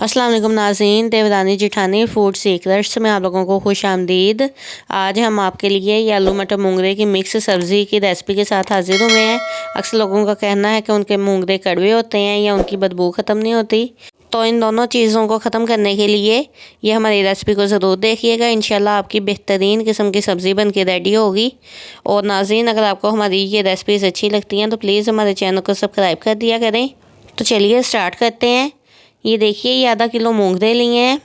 अस्सलाम वालेकुम नाज़रीन, देवरानी जेठानी फूड सीक्रेट्स में आप लोगों को खुश आमदीद। आज हम आपके लिए ये आलू मटर मूंगरे की मिक्स सब्ज़ी की रेसिपी के साथ हाजिर हुए हैं। अक्सर लोगों का कहना है कि उनके मूंगरे कड़वे होते हैं या उनकी बदबू ख़त्म नहीं होती, तो इन दोनों चीज़ों को ख़त्म करने के लिए ये हमारी रेसिपी को ज़रूर देखिएगा। इंशाल्लाह आपकी बेहतरीन किस्म की सब्ज़ी बन के रेडी होगी। और नाज़रीन, अगर आपको हमारी ये रेसिपीज़ अच्छी लगती हैं तो प्लीज़ हमारे चैनल को सब्सक्राइब कर दिया करें। तो चलिए स्टार्ट करते हैं। ये देखिए, ये आधा किलो मूंगरे लिए हैं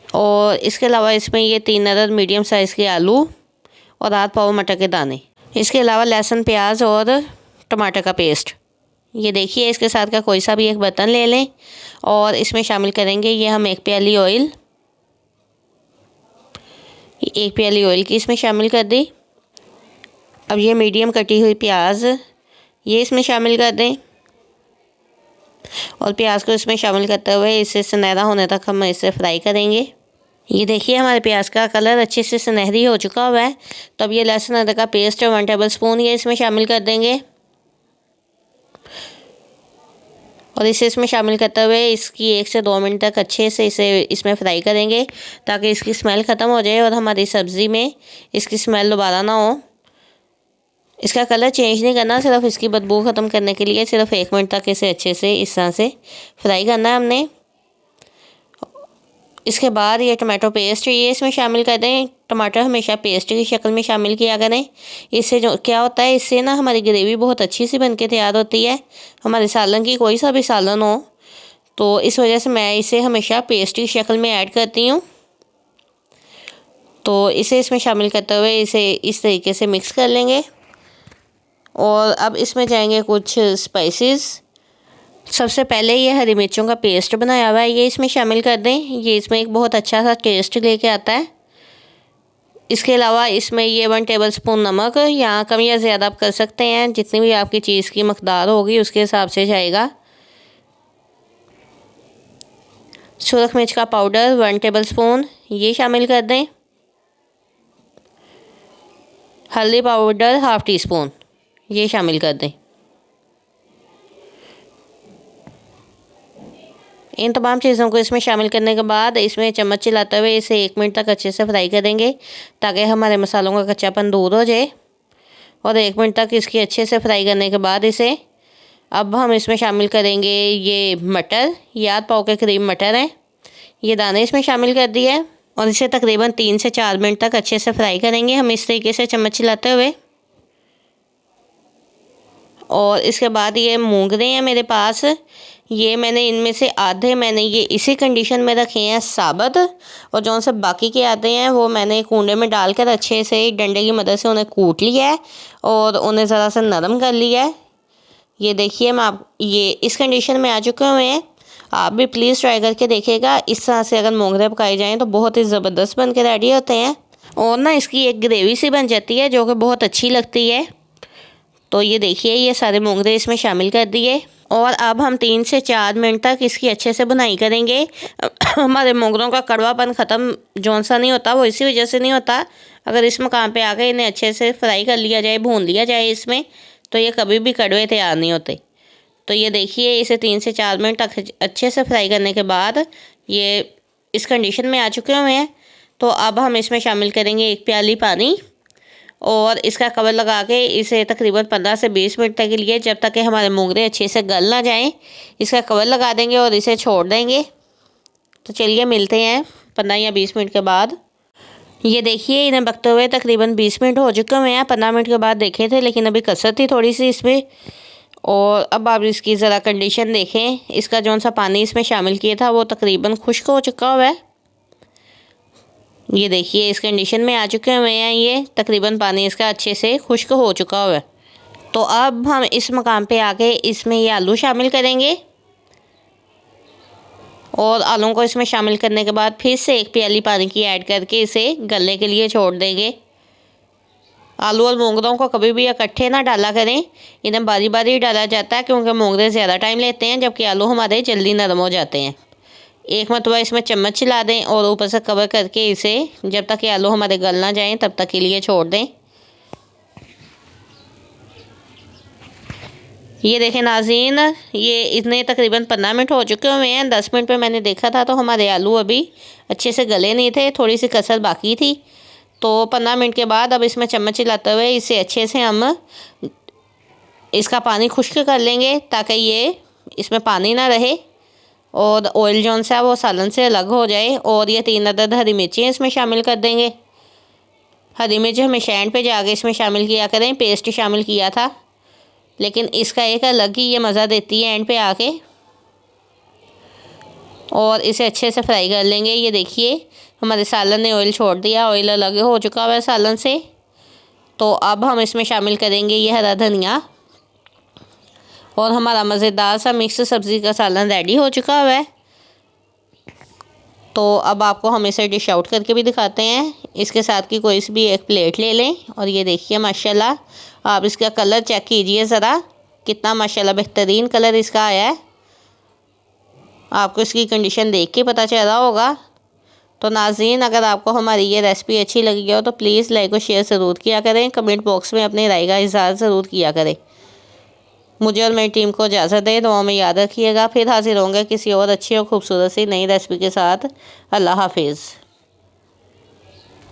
और इसके अलावा इसमें ये 3 अदद मीडियम साइज़ के आलू और आध पाव मटर के दाने। इसके अलावा लहसुन, प्याज और टमाटर का पेस्ट। ये देखिए, इसके साथ का कोई सा भी एक बर्तन ले लें और इसमें शामिल करेंगे ये हम 1 प्याली ऑयल। 1 प्याली ऑयल की इसमें शामिल कर दी। अब ये मीडियम कटी हुई प्याज ये इसमें शामिल कर दें और प्याज को इसमें शामिल करते हुए इसे सुनहरा होने तक हम इसे फ्राई करेंगे। ये देखिए, हमारे प्याज का कलर अच्छे से सुनहरी हो चुका हुआ है। तो अब ये लहसुन अदरक का पेस्ट 1 टेबल स्पून ये इसमें शामिल कर देंगे और इसे इसमें शामिल करते हुए इसकी 1 से 2 मिनट तक अच्छे से इसे इसमें फ्राई करेंगे ताकि इसकी स्मेल ख़त्म हो जाए और हमारी सब्ज़ी में इसकी स्मेल दोबारा ना हो। इसका कलर चेंज नहीं करना, सिर्फ इसकी बदबू ख़त्म करने के लिए सिर्फ 1 मिनट तक इसे अच्छे से इस तरह से फ्राई करना है हमने। इसके बाद ये टमाटो पेस्ट ये इसमें शामिल कर दें। टमाटर हमेशा पेस्ट की शक्ल में शामिल किया करें। इससे जो क्या होता है, इससे ना हमारी ग्रेवी बहुत अच्छी सी बनके तैयार होती है। हमारे सालन की कोई सा भी सालन हो तो इस वजह से मैं इसे हमेशा पेस्ट की शक्ल में ऐड करती हूँ। तो इसे इसमें शामिल करते हुए इसे इस तरीके से मिक्स कर लेंगे और अब इसमें जाएंगे कुछ स्पाइसेस। सबसे पहले ये हरी मिर्चों का पेस्ट बनाया हुआ है ये इसमें शामिल कर दें। ये इसमें एक बहुत अच्छा सा टेस्ट लेके आता है। इसके अलावा इसमें ये 1 टेबल स्पून नमक, यहाँ कम या ज़्यादा आप कर सकते हैं, जितनी भी आपकी चीज़ की मकदार होगी उसके हिसाब से जाएगा। सुरख मिर्च का पाउडर 1 टेबल स्पून ये शामिल कर दें। हल्दी पाउडर ½ टी स्पून ये शामिल कर दें। इन तमाम चीज़ों को इसमें शामिल करने के बाद इसमें चम्मच चलाते हुए इसे 1 मिनट तक अच्छे से फ्राई करेंगे ताकि हमारे मसालों का कच्चापन दूर हो जाए। और 1 मिनट तक इसकी अच्छे से फ्राई करने के बाद इसे अब हम इसमें शामिल करेंगे ये मटर, ये आध पाव के करीब मटर हैं, ये दाने इसमें शामिल कर दिए हैं और इसे तकरीबन 3 से 4 मिनट तक अच्छे से फ्राई करेंगे हम इस तरीके से चम्मच चलाते हुए। और इसके बाद ये मूंगरे हैं मेरे पास, ये मैंने इनमें से आधे मैंने ये इसी कंडीशन में रखे हैं साबुत, और जो से बाकी के आधे हैं वो मैंने कूंडे में डालकर अच्छे से डंडे की मदद से उन्हें कूट लिया है और उन्हें ज़रा सा नरम कर लिया है। ये देखिए, मैं आप ये इस कंडीशन में आ चुके हुए हैं। आप भी प्लीज़ ट्राई करके देखिएगा। इस तरह से अगर मूंगरे पकाए जाएँ तो बहुत ही ज़बरदस्त बन के रेडी होते हैं और ना इसकी एक ग्रेवी सी बन जाती है जो कि बहुत अच्छी लगती है। तो ये देखिए, ये सारे मूंगरे इसमें शामिल कर दिए और अब हम 3 से 4 मिनट तक इसकी अच्छे से बुनाई करेंगे। हमारे मूंगरों का कड़वापन ख़त्म जौन सा नहीं होता वो इसी वजह से नहीं होता। अगर इस मकाम पे आकर इन्हें अच्छे से फ्राई कर लिया जाए, भून लिया जाए इसमें, तो ये कभी भी कड़वे तैयार नहीं होते। तो ये देखिए, इसे 3 से 4 मिनट तक अच्छे से फ्राई करने के बाद ये इस कंडीशन में आ चुके हुए हैं। तो अब हम इसमें शामिल करेंगे 1 प्याली पानी और इसका कवर लगा के इसे तकरीबन 15 से 20 मिनट तक के लिए, जब तक कि हमारे मूंगरे अच्छे से गल ना जाएं, इसका कवर लगा देंगे और इसे छोड़ देंगे। तो चलिए मिलते हैं 15 या 20 मिनट के बाद। ये देखिए, इन्हें पकते हुए तकरीबन 20 मिनट हो चुके हुए हैं। 15 मिनट के बाद देखे थे लेकिन अभी कसर थी थोड़ी सी इसमें। और अब आप इसकी ज़रा कंडीशन देखें, इसका जौन सा पानी इसमें शामिल किया था वो तकरीबन खुश्क हो चुका हुआ है। ये देखिए, इस कंडीशन में आ चुके हुए हैं, ये तकरीबन पानी इसका अच्छे से खुश्क हो चुका हुआ है। तो अब हम इस मकाम पे आके इसमें ये आलू शामिल करेंगे और आलू को इसमें शामिल करने के बाद फिर से 1 प्याली पानी की ऐड करके इसे गलने के लिए छोड़ देंगे। आलू और मूंगरों को कभी भी इकट्ठे ना डाला करें, इन्हें बारी बारी डाला जाता है क्योंकि मूंगरे ज़्यादा टाइम लेते हैं जबकि आलू हमारे जल्दी नरम हो जाते हैं। एक मरतबा इसमें चम्मच चला दें और ऊपर से कवर करके इसे जब तक कि आलू हमारे गल ना जाएं तब तक के लिए छोड़ दें। ये देखें नाज़रीन, ये इतने तकरीबन 15 मिनट हो चुके हुए हैं। 10 मिनट पे मैंने देखा था तो हमारे आलू अभी अच्छे से गले नहीं थे, थोड़ी सी कसर बाकी थी। तो 15 मिनट के बाद अब इसमें चम्मच हिलाते हुए इसे अच्छे से हम इसका पानी खुश्क कर लेंगे ताकि ये इसमें पानी ना रहे और ऑयल जौन सा वो सालन से अलग हो जाए। और ये 3 अदद हरी मिर्चियाँ इसमें शामिल कर देंगे। हरी मिर्च हमेशा एंड पे जाके इसमें शामिल किया करें, पेस्ट शामिल किया था, लेकिन इसका एक अलग ही ये मज़ा देती है एंड पे आके। और इसे अच्छे से फ्राई कर लेंगे। ये देखिए हमारे सालन ने ऑयल छोड़ दिया, ऑयल अलग हो चुका हुआ है सालन से। तो अब हम इसमें शामिल करेंगे ये हरा धनिया और हमारा मज़ेदार सा मिक्स सब्ज़ी का सालन रेडी हो चुका हुआ है। तो अब आपको हम इसे डिश आउट करके भी दिखाते हैं। इसके साथ की कोई सी भी एक प्लेट ले लें और ये देखिए माशाल्लाह, आप इसका कलर चेक कीजिए ज़रा, कितना माशाल्लाह बेहतरीन कलर इसका आया है। आपको इसकी कंडीशन देख के पता चल रहा होगा। तो नाज़रीन, अगर आपको हमारी ये रेसिपी अच्छी लगी हो तो प्लीज़ लाइक और शेयर ज़रूर किया करें। कमेंट बॉक्स में अपनी राय का इज़हार ज़रूर किया करें। मुझे और मेरी टीम को इजाज़त दें, दुआ में याद रखिएगा। फिर हाजिर होंगे किसी और अच्छी और ख़ूबसूरत सी नई रेसिपी के साथ। अल्लाह हाफिज़।